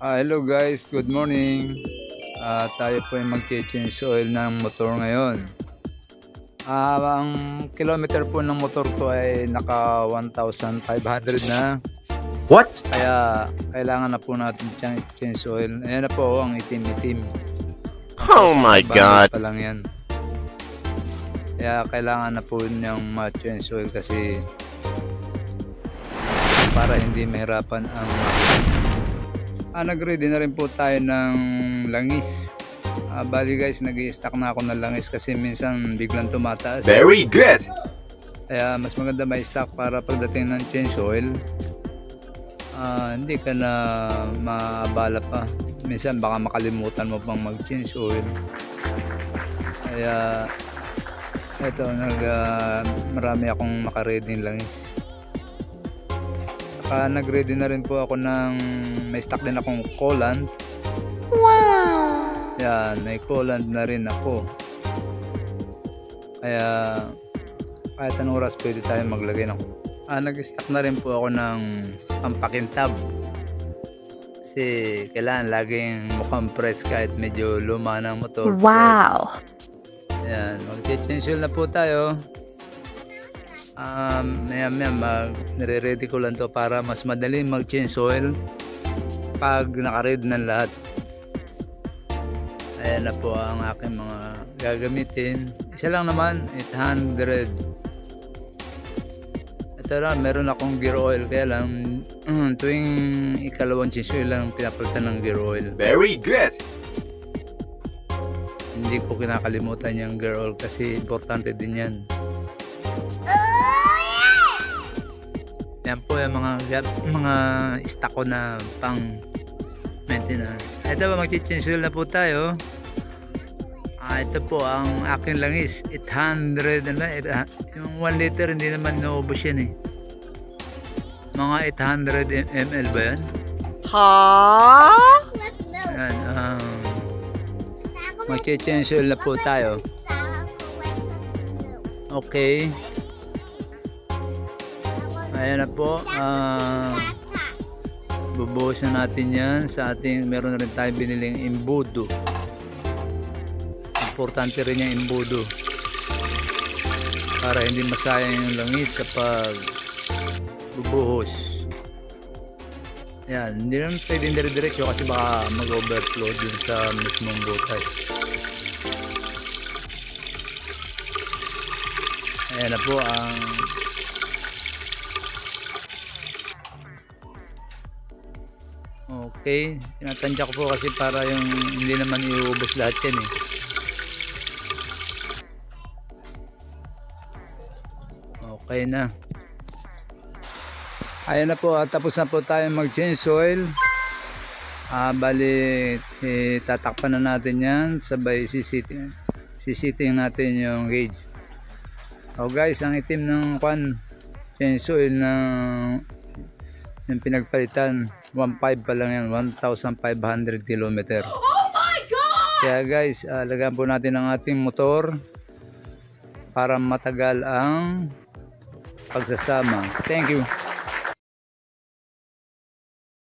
Hello guys, good morning. Tayo po ay mag-change oil ng motor ngayon. Ang kilometer po ng motor ko ay naka 1,500 na. What? Kaya kailangan na po natin change oil. Ayan na po ang itim-itim. Oh my God. Pa lang yan. Kaya kailangan na po niyang ma-change oil kasi para hindi mahirapan ang nag-ready na rin po tayo ng langis. Bali guys, nag-i-stack na ako ng langis kasi minsan biglang tumataas. Very good! Kaya mas maganda may stock para pagdating ng change oil, hindi ka na maabala pa. Minsan baka makalimutan mo pang mag-change oil. Kaya ito, marami akong naka-ready ng langis. Nag-ready na rin po ako ng may stock din akong coolant. Wow! Yan, may coolant na rin ako. Kaya kahit anong oras pwede tayo maglagay ng nag-stock na rin po ako ng pampakintab. Kasi kailangan laging mukhang press kahit medyo luma ng motor. Wow! Yan, mag-change oil na po tayo. Nire-ready ko lang to para mas madali mag-change oil pag naka-ready ng lahat. Ayan na po ang aking mga gagamitin. Isa lang naman, 800. Ito na, meron akong gear oil, kaya lang tuwing ikalawang change oil lang pinapalitan ng gear oil. Very good! Hindi ko kinakalimutan yung gear oil kasi importante din yan. Yan po yung mga stock ko na pang maintenance. Ito ba, mag-change oil na po tayo. Ito po ang aking langis, 800 yung 1 liter hindi naman naubos yan eh. Mga 800 ml ba yan? Yan, mag-change oil na po tayo. Okay. Ayan na po, bubuhos na natin yan sa ating, meron na rin tayo biniling imbudo. Importante rin yung imbudo para hindi masayang yung langis sa pag bubuhos. Ayan, hindi naman pwedeng dire-diretso kasi baka mag-overflow dun sa mismong butas. Ayan na po ang okay, tinatansya ko po kasi para yung hindi naman iubos lahat yan eh. Okay na. Ayan na po, tapos na po tayo mag-change oil. Bali, tatakpan na natin yan, sabay sisiting natin yung gauge. Guys, ang itim ng change oil ng yung pinagpalitan, 1.5 pa lang yan, 1,500 km. Oh my God! Kaya guys, lagyan po natin ang ating motor para matagal ang pagsasama. Thank you.